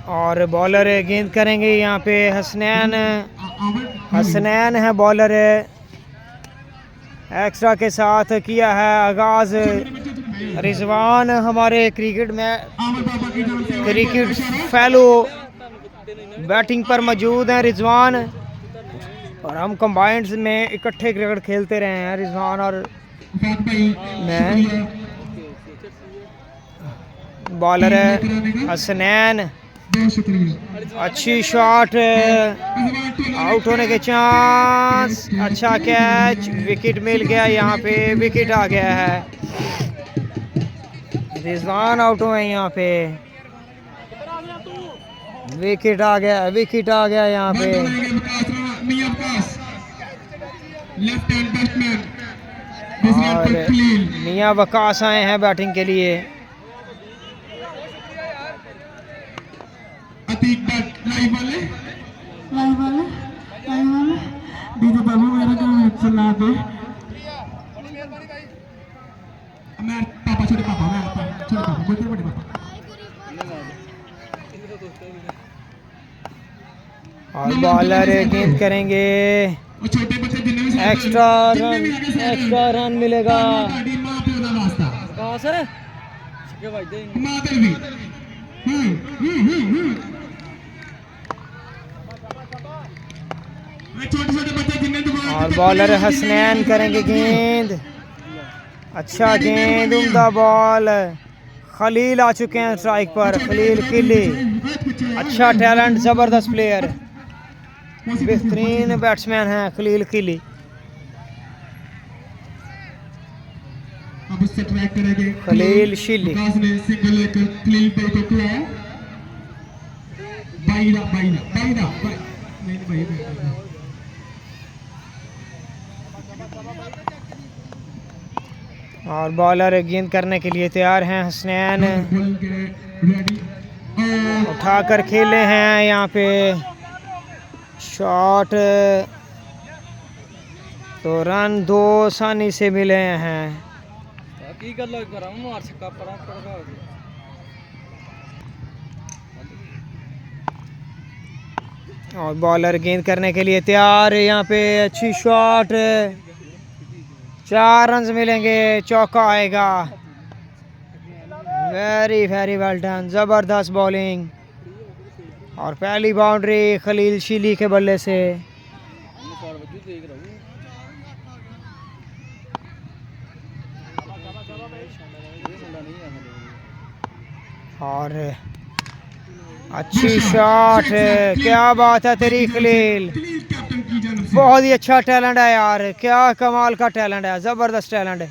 और बॉलर गेंद करेंगे यहाँ पे हसनैन। हसनैन है बॉलर, एक्स्ट्रा के साथ किया है आगाज। रिजवान हमारे क्रिकेट फेलो बैटिंग पर मौजूद हैं रिजवान, और हम कंबाइंड में इकट्ठे क्रिकेट खेलते रहे हैं रिजवान और मैं। बॉलर है हसनैन, अच्छी शॉट, आउट होने के चांस, अच्छा कैच, विकेट मिल गया। यहाँ पे विकेट आ गया है, रिजवान आउट हुए यहाँ पे, विकेट आ गया, विकेट आ गया यहाँ पे। और मियां वकास आए हैं बैटिंग के लिए। और बॉलर गेंद करेंगे, एक्स्ट्रा रन मिलेगा। और बॉलर हसनैन करेंगे गेंद, अच्छा गेंद, उम्दा बॉल। खलील आ चुके हैं स्ट्राइक पर, खलील किली, अच्छा टैलेंट, जबरदस्त प्लेयर, बेहतरीन बैट्समैन हैं खलील किली। खलील शिली। और बॉलर गेंद करने के लिए तैयार हैं हसनैन, उठाकर खेले हैं यहाँ पे शॉट, तो रन 2 आसानी से मिले हैं। और बॉलर गेंद करने के लिए तैयार है यहाँ पे, अच्छी शॉट, 4 रन मिलेंगे, चौका आएगा। वेरी वेरी वेल डन, जबरदस्त बॉलिंग, और पहली बाउंड्री खलील शिली के बल्ले से। और अच्छी शॉट, क्या बात है तेरी खलील, बहुत ही अच्छा टैलेंट है यार, क्या कमाल का टैलेंट है, ज़बरदस्त टैलेंट है।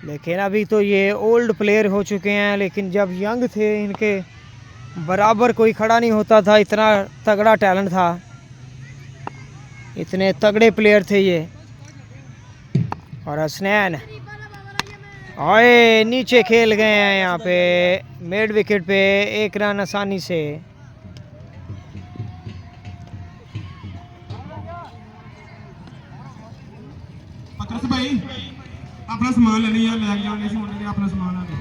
लेकिन अभी तो ये ओल्ड प्लेयर हो चुके हैं, लेकिन जब यंग थे इनके बराबर कोई खड़ा नहीं होता था, इतना तगड़ा टैलेंट था, इतने तगड़े प्लेयर थे ये। और हसनैन आए नीचे खेल गए हैं यहाँ पे, मिड विकेट पे 1 रन आसानी से। भाई अपना सामान ले लिया, ले जाने से मुझे अपना सामान आ गया,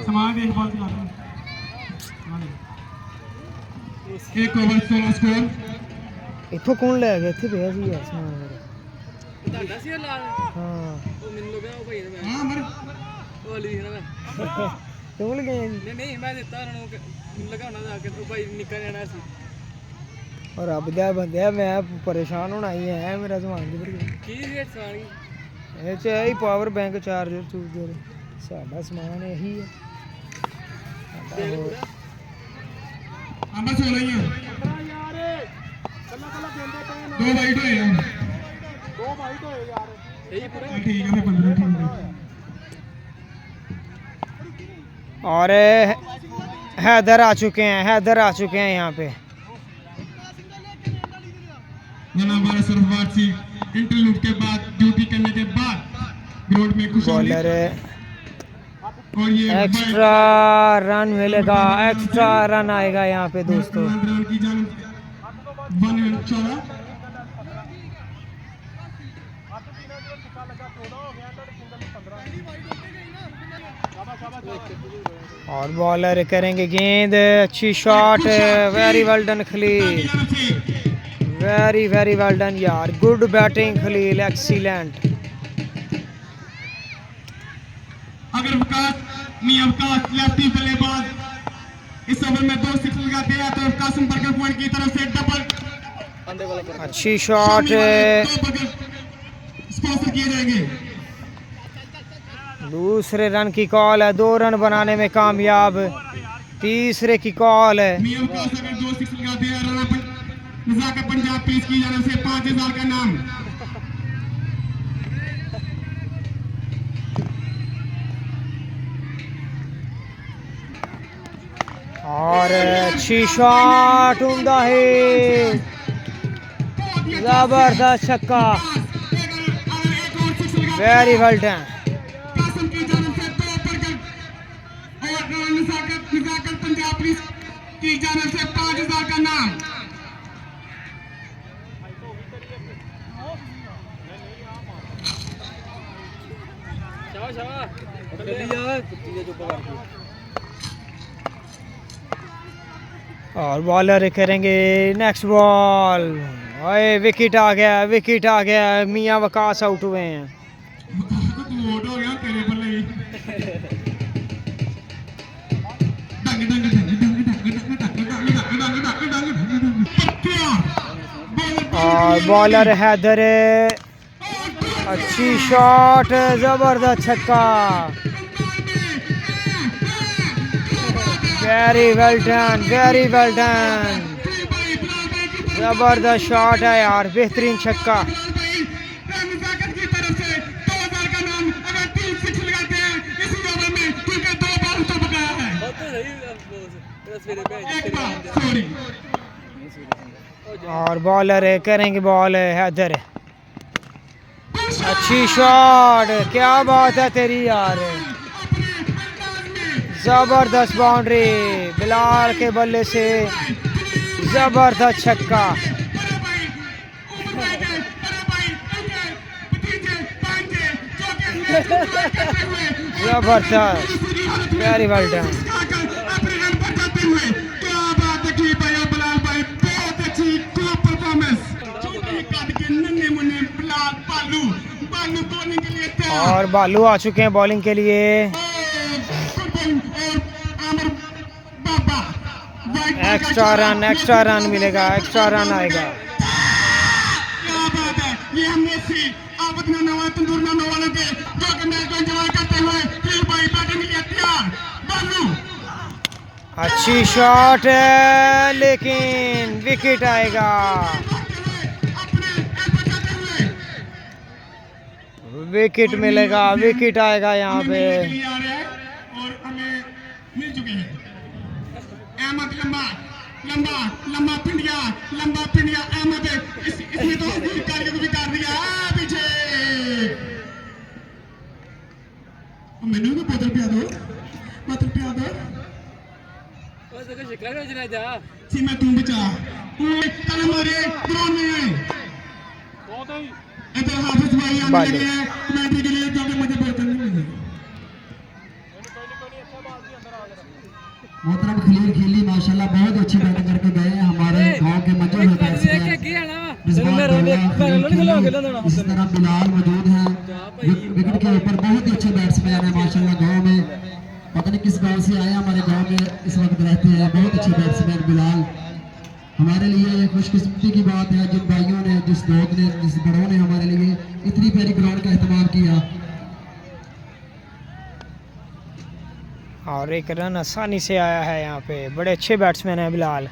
सामान देख बात कर एक ओवर 16 स्कोर। इथों कौन ले गया थे भैया जी सामान मेरा? हाँ हां मर तुम गए नहीं मैं देता लगाना जाके तो भाई निकल जाना सी। और अब दे बंदे मैं परेशान होना ही है, मेरा सामान किधर गया? की रेट सारी ਇਹ ਚ ਹੀ ਪਾਵਰ ਬੈਂਕ ਚਾਰਜਰ ਚੂਜਰ ਸਾਡਾ ਸਮਾਨ ਇਹੀ ਹੈ। ਆਪਾਂ ਸੋ ਲਈ ਆ ਦੋ ਵਾਈਟ ਹੋਏ ਆ, दो बाइट होए यार, यही पूरा ठीक है, 15 ठीक है। और हैदर आ चुके हैं, हैदर आ चुके हैं यहाँ पे। हमारा सिर्फ वापसी इंटरलूड के बाद, ड्यूटी करने के बाद ग्राउंड में खुश बॉलर और ये एक्स्ट्रा रन मिलेगा, एक्स्ट्रा रन आएगा यहाँ पे दोस्तों। की जान 1 रन 14 शाबाश शाबाश और बॉलर करेंगे गेंद, अच्छी shot, very well done Khalil, very very well done यार, गुड बैटिंग खलील, एक्सीलेंट। अगर वकास मियां वकास लेफ्टी बल्लेबाज इस ओवर में 2 सिक्स लगाते हैं तो कासिम बर्गर पॉइंट की तरफ से डबल अच्छी शॉट, स्पॉन्सर किए जाएंगे। दूसरे रन की कॉल है, 2 रन बनाने में कामयाब, तीसरे की कॉल है। मियां वकास अगर 2 सिक्स लगाते हैं राणा नजाकत पंजाब पीस की जाने से 5000 का नाम। और अच्छी शॉट, उम्दा है, जबरदस्त छक्का, वेरी वेल डन। कासिम की जाने से 2 बर्गर और नजाकत पंजाब पीस की जाने से 5000 का नाम। और बॉलर करेंगे नेक्स्ट बॉल, ओए विकेट आ गया, विकेट आ गया, मियां वकास आउट हुए हैं। तू आउट हो गया तेरे बल्ले ही। डंग डंग डंग डंग डंग डंग डंग डंग डंग डंग डंग। और बॉलर हैदर, अच्छी शॉट, जबरदस्त छक्का, very well done, very well done, जबरदस्त शॉट है यार, बेहतरीन छक्का। और बॉलर करेंगे बॉल हैदर, अच्छी शॉट, क्या बात है तेरी यार, जबरदस्त बाउंड्री, बिलाल के बल्ले से जबरदस्त छक्का। जबरदस्त, वेरी वेल डन। और बालू आ चुके हैं बॉलिंग के लिए, एक्स्ट्रा रन मिलेगा, एक्स्ट्रा रन आएगा। क्या बात है, ये हमने आपतना नवा तंदूर ना वालों के जो कि मैच को एंजॉय करते हुए फिर भाई बैटिंग के लिए तैयार। बालू अच्छी शॉट है लेकिन विकेट आएगा, विकेट मिलेगा, विकेट आएगा यहाँ पे। और हमें मिल चुके हैं अहमद, लंबा लंबा लंबा पिंडिया, लंबा पिंडिया अहमद, इसने तो कार्य को भी कर दिया पीछे। मैंने तो बोतल पिया दो, बोतल पिया दो। सीमा तुम बचा, कल हमारे ग्राउंड में है इधर हाफिज भाई आने लगे हैं कमेंट्री के लिए, क्योंकि मुझे बोतल नहीं मिली। मोहतरम खलील खीली माशाल्लाह बहुत अच्छी बैटिंग करके गए हैं हमारे गांव के मजे हुए बैट्समैन। इस तरह बिलाल मौजूद हैं, विकेट के ऊपर बहुत ही अच्छे बैट्समैन हैं माशाल्लाह गांव में, पता नहीं किस गांव से आए हमारे गांव में इस वक्त रहते हैं, बहुत अच्छे बैट्समैन बिलाल। हमारे लिए खुशकिस्मती की बात है जिन भाइयों ने, जिस दोस्त ने, जिस बड़ों ने हमारे लिए इतनी प्यारी ग्राउंड का एहतमाम किया। और एक रन आसानी से आया है यहाँ पे, बड़े अच्छे बैट्समैन हैं बिलाल।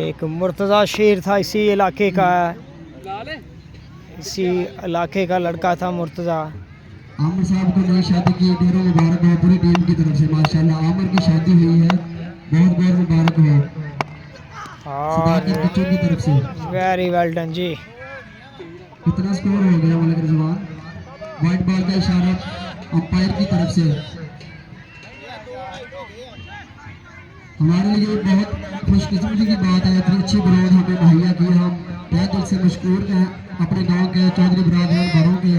एक मुर्तज़ा शेर था इसी इलाके का, इसी इलाके का लड़का था मुर्तज़ा। आमिर साहब को नई शादी की ढेरों मुबारक हो पूरी टीम की तरफ से माशाल्लाह। आमिर की शादी हुई है, बहुत बहुत मुबारक हो और बच्चों की तरफ से। वेरी वेल डन जी। कितना स्कोर हो गया मलिक रिजवान? वाइट बॉल का इशारा अंपायर की तरफ से। हमारे लिए बहुत खुशकिस्मती की बात है, इतनी अच्छी ग्राउंड हमें मुहैया की। हम तहे दिल से मशकूर हैं अपने गांव के चौधरी बरादरान बड़ों के,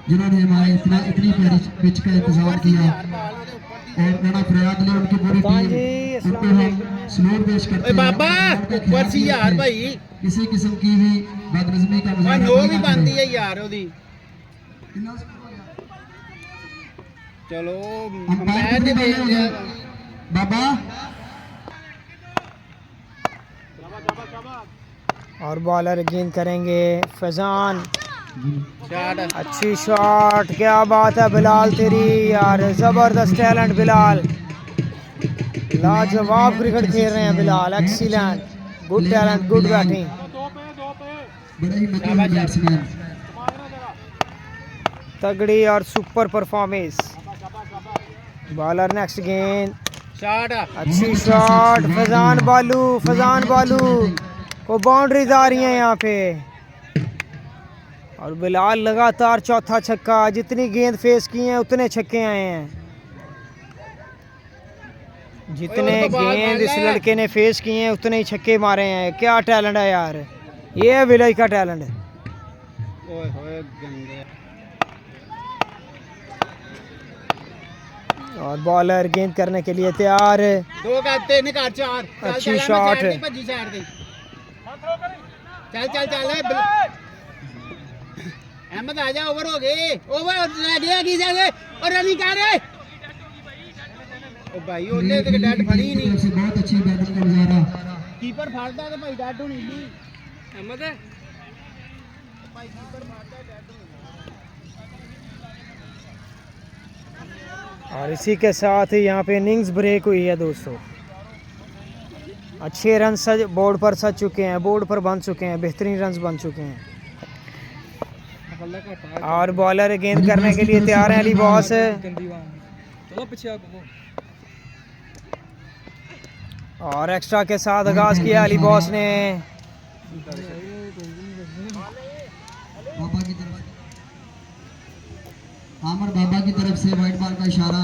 जिन्होंने हमारे इतनी प्यारी पिच का इंतजाम किया। और राणा फरियाद अली उनकी पूरी हाँ टीम जी, उनको अस्सलाम हम सलूट पेश करते हैं बाबा उनका ख्याल ऊपर सी यार रखें। भाई किसी किस्म की भी बदनज़मी का ਓਏ मुजाहरा ਨੋ नहीं ਵੀ करते। ਬੰਦੀ ਹੈ ਯਾਰ ਉਹਦੀ ਚਲੋ अंपायर ਅੰਪਾਇਰ भी ਨੇ बने ਦੇਖ हुए ਲਿਆ हैं। बाबा और बॉलर गेंद करेंगे फैजान। ਸ਼ਾਟ अच्छी शॉट, क्या बात है बिलाल तेरी यार, ज़बरदस्त टैलेंट बिलाल, लाजवाब क्रिकेट खेल रहे हैं Bilal, excellent, good talent, good batting. बड़ा ही मजबूत बैट्समैन तगड़ी और सुपर परफॉर्मेंस। बॉलर नेक्स्ट गेंद, ਸ਼ਾਟ अच्छी शॉट, फैजान बालू को बाउंड्रीज आ रही हैं यहाँ पे। और बिलाल लगातार चौथा छक्का, जितनी गेंद फेस की हैं उतने छक्के आए हैं, जितने गेंद इस लड़के ने फेस किए हैं उतने ही छक्के मारे हैं। क्या टैलेंट है यार, ये है विलय का टैलेंट। ਓਏ ਹੋਏ ਗੰਦੇ और बॉलर गेंद करने के लिए तैयार। ਦੋ ਕਰ ਤਿੰਨ ਕਰ ਚਾਰ ਚੱਲ ਅੱਛੀ ਚੱਲ shot ਐਵੇਂ ਹੈ। side ਦੀ ਭੱਜੀ ਸਾਈਡ ਦੀ ਚੱਲ ਚੱਲ ਚੱਲ ਅਹਿਮਦ ਆ ਜਾ ਓਵਰ ਹੋ ਗਏ ਓਵਰ ਲੈ ਗਿਆ ਕੀ ਜਾਗੇ ਔਰ ਰਨੀ ਕਰ ਉਹ ਭਾਈ ਉਹਨੇ ਤੇ ਡੈਡ ਫੜੀ की ਨਹੀਂ तरफ से बहुत अच्छी बैटिंग का मुजाहरा। ਕੀਪਰ ਫੜਦਾ ਤੇ ਭਾਈ ਡੈਡ ਹੋਣੀ ਸੀ ਅਹਿਮਦ और इसी के साथ ही यहाँ पे इनिंग्स ब्रेक हुई है दोस्तों। अच्छे रन सज बोर्ड पर सज चुके हैं, बोर्ड पर बन चुके हैं, बेहतरीन रन्स बन चुके हैं। और बॉलर गेंद करने के लिए तैयार हैं अली बॉस। ਗੰਦੀ ਵਾਂ ਚਲੋ ਪਿੱਛੇ ਆ ਕੋ और एक्स्ट्रा के साथ आगाज किया अली बॉस ने। बाबा की तरफ आमर बाबा की तरफ से वाइट बॉल का इशारा।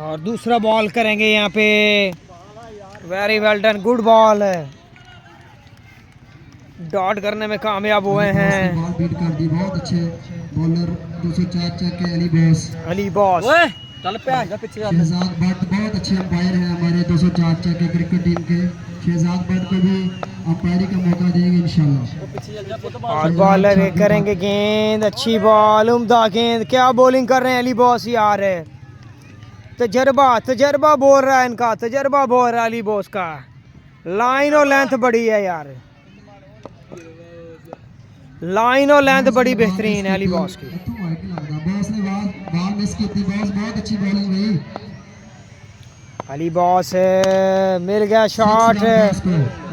और दूसरा बॉल करेंगे यहाँ पे, very well done, good ball, dot करने में कामयाब हुए हैं बॉल बीट कर दी, बहुत अच्छे बॉलर 204 चेक के अली बॉस। अली बॉस। ਓਏ ਚੱਲ ਭੈਣ ਜਾ ਪਿੱਛੇ ਚੱਲ शहजाद भट्ट बहुत अच्छे अंपायर हैं हमारे 204 चेक के क्रिकेट टीम के। शहजाद भट्ट को भी अंपायरी का मौका देंगे इंशाल्लाह। ਪਿੱਛੇ ਚੱਲ ਜਾ ਪੁੱਤ और बॉलर करेंगे गेंद, अच्छी बॉल, उम्दा गेंद, क्या बॉलिंग कर रहे हैं अली बॉस यार, तजर्बा बोल रहा है इनका, तजर्बा बोल रहा है अली बॉस का, लाइन और लेंथ बड़ी है यार, लाइन और लेंथ बड़ी बेहतरीन है अली बॉस की। बॉस ने बॉल मिस की थी, बॉस बहुत अच्छी बॉलिंग हुई। अली बॉस मिल गया शॉट,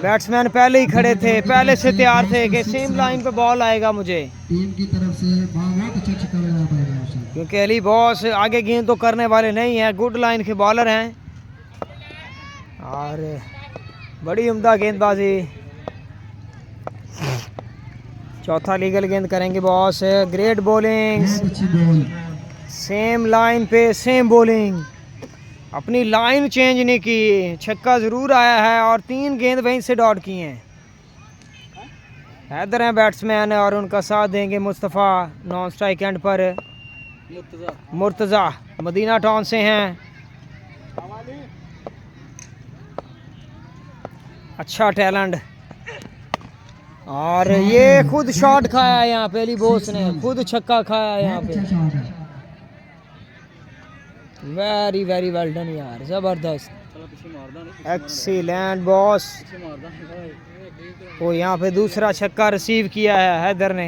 बैट्समैन पहले ही खड़े थे, पहले से तैयार थे कि सेम लाइन पे बॉल आएगा मुझे, टीम की तरफ से बहुत अच्छा छक्का लगाया पाएगा माशाल्लाह। क्योंकि अली बॉस आगे गेंद तो करने वाले नहीं हैं, गुड लाइन के बॉलर हैं और बड़ी उम्दा गेंदबाजी। चौथा लीगल गेंद करेंगे बॉस, ग्रेट बॉलिंग, बहुत अच्छी बॉल। सेम लाइन पे सेम बॉलिंग, अपनी लाइन चेंज नहीं की, छक्का ज़रूर आया है और 3 गेंद वहीं से डॉट की हैं। हैदर हैं बैट्समैन और उनका साथ देंगे मुस्तफ़ा, नॉन स्ट्राइक एंड पर मुर्तज़ा मदीना टाउन से हैं। अच्छा टैलेंट, और ये खुद शॉट खाया है यहाँ पे अली बॉस ने, खुद छक्का खाया है यहाँ अच्छा पे, शॉट है। वेरी वेरी वेल डन यार, ज़बरदस्त, ਚਲੋ ਪਿੱਛੇ ਮਾਰਦਾ ਨਹੀਂ एक्सीलेंट बॉस। ਪਿੱਛੇ ਮਾਰਦਾ ਨਹੀਂ वो यहाँ पे दूसरा छक्का रिसीव किया है हैदर ने।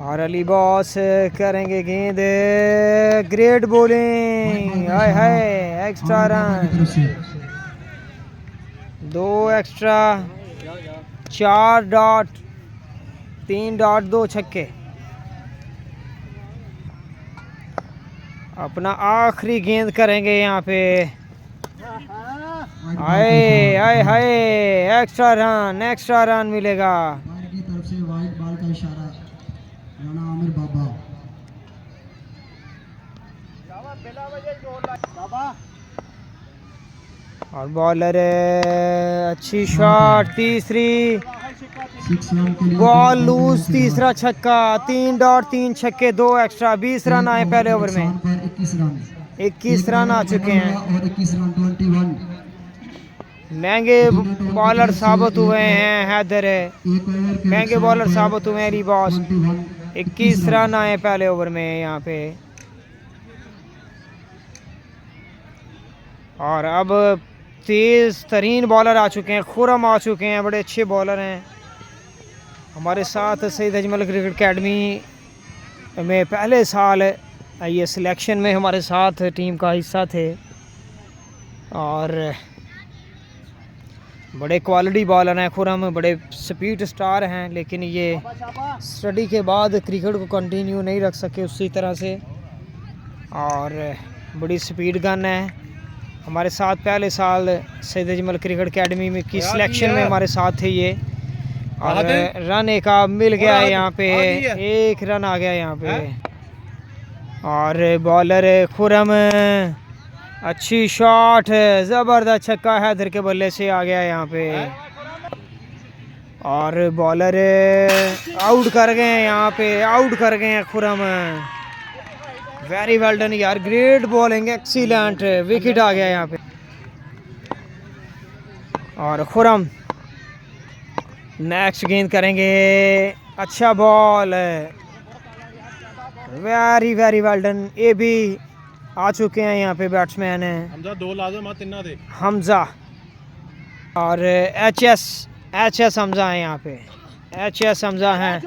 और अली बॉस करेंगे गेंद, ग्रेट बॉलिंग, हाय हाय, एक्स्ट्रा बाबा की रन, तरफ से 2 एक्स्ट्रा, 4 डॉट, 3 डॉट, 2 छक्के। अपना आखिरी गेंद करेंगे यहाँ पे, हाय हाय हाय, एक्स्ट्रा रन मिलेगा। बाहर की तरफ से वाइट बॉल का इशारा, राणा आमिर बाबा। और बॉलर अच्छी शॉट, तीसरी 6 रन के लिए बॉल लूज, तीसरा छक्का, 3 डॉट 3 छक्के 2 एक्स्ट्रा, 20 रन आए पहले ओवर में। 21 रन 21 रन आ चुके हैं। और 21 रन 21। महंगे बॉलर साबित हुए हैं हैदर, एक ओवर के महंगे बॉलर साबित हुए हैं रिबॉस। 21 21 रन आए पहले ओवर में यहाँ पे। और अब तेज़ तरीन बॉलर आ चुके हैं, खुरम आ चुके हैं, बड़े अच्छे बॉलर हैं हमारे साथ। सईद अजमल क्रिकेट एकेडमी में पहले साल ये सिलेक्शन में हमारे साथ टीम का हिस्सा थे और बड़े क्वालिटी बॉलर हैं खुरम, बड़े स्पीड स्टार हैं, लेकिन ये स्टडी के बाद क्रिकेट को कंटिन्यू नहीं रख सके उसी तरह से, और बड़ी स्पीड गन है। हमारे साथ पहले साल सईद अजमल क्रिकेट एकेडमी में की सिलेक्शन में हमारे साथ थे ये। और रन एक मिल गया है यहाँ पे, 1 रन आ गया यहाँ पे। और बॉलर खुरम, अच्छी शॉट, ज़बरदस्त छक्का हैदर के बल्ले से आ गया यहाँ पे। और बॉलर आउट कर गए हैं यहाँ पे, आउट कर गए हैं खुरम। वेरी वेल डन यार, ग्रेट बॉलिंग, एक्सीलेंट, विकेट आ गया यहाँ पे। और खुरम नेक्स्ट गेंद करेंगे, अच्छा ball, very very well done. ये भी आ चुके हैं यहाँ पे बैट्समैन हैं हमजा 2 लाजम तिन्ना दे हमजा और एच.एस. हमजा है यहाँ पे, एच.एस. हमजा हैं।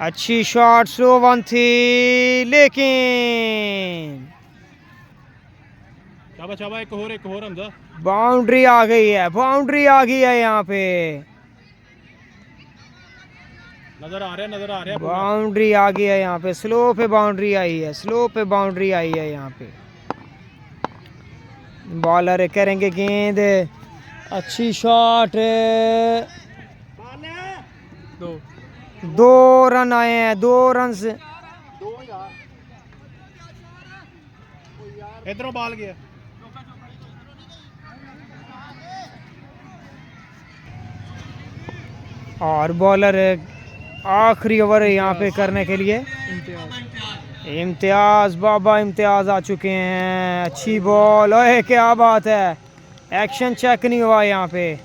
अच्छी शॉट, स्लो वन थी, लेकिन शाबाश एक और हमजा। बाउंड्री आ गई है, बाउंड्री आ गई है यहाँ पे, नजर आ रहा बाउंड्री आ गई है यहाँ पे। स्लो पे बाउंड्री आई है, स्लो पे बाउंड्री आई है यहाँ पे। बॉलर करेंगे गेंद, अच्छी शॉट, 2 रन आए हैं, 2 रन से। इधरों बॉल गया। और बॉलर आखिरी ओवर यहाँ पे करने के लिए इम्तियाज, बाबा इम्तियाज आ चुके हैं। अच्छी बॉल, ओए क्या बात है, एक्शन चेक नहीं हुआ यहाँ पे।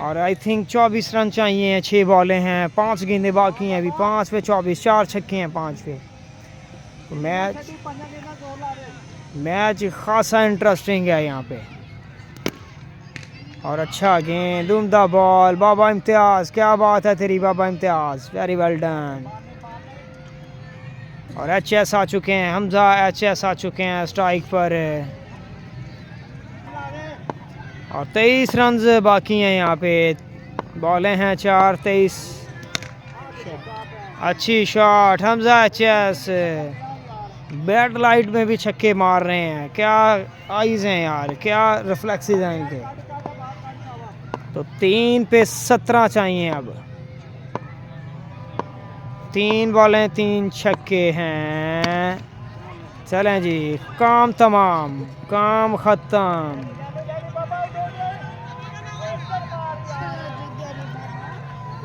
और आई थिंक 24 रन चाहिए, 6 बॉलें हैं, 5 गेंदें बाकी हैं अभी। 5 पे 24, 4 छक्के हैं 5 पे। तो मैच खासा इंटरेस्टिंग है यहाँ पे। और अच्छा गेंद, उम्दा बॉल, बाबा इम्तियाज, क्या बात है तेरी बाबा इम्तियाज, वेरी वेल डन। और एच.एस. आ चुके हैं, हमजा एच.एस. आ चुके हैं स्ट्राइक पर। और 23 रन बाकी हैं यहाँ पे, बॉलें हैं 4, 23। अच्छी shot, Hamza HS. Bat light में भी छक्के मार रहे हैं, क्या आइज़ हैं यार, क्या रिफ्लेक्सेस हैं इनके। तो 3 पे 17 चाहिए अब, 3 बॉलें 3 छक्के हैं। चलें जी, काम तमाम, काम ख़त्म।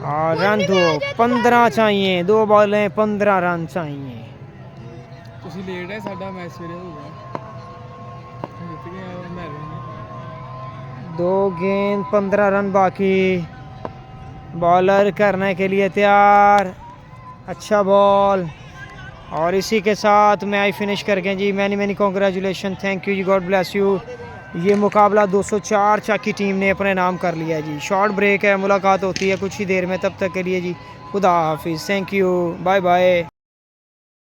और रन 2, 15 चाहिए, 2 बॉलें 15 रन चाहिए। ਤੁਸੀਂ ਲੇਟ ਹੈ, ਸਾਡਾ ਮੈਚ ਸਵੇਰੇ ਹੋਊਗਾ। ਜਿੱਤ ਗਏ ਮੈਚ। 2 गेंद 15 रन बाकी, बॉलर करने के लिए तैयार, अच्छा बॉल। और इसी के साथ मैच फिनिश कर गए जी। मैनी कॉन्ग्रेचुलेशन, थैंक यू जी, गॉड ब्लेस यू। ये मुकाबला 204 चाकी टीम ने अपने नाम कर लिया जी। शॉर्ट ब्रेक है, मुलाकात होती है कुछ ही देर में, तब तक के लिए जी खुदा हाफिज़, थैंक यू, बाय बाय।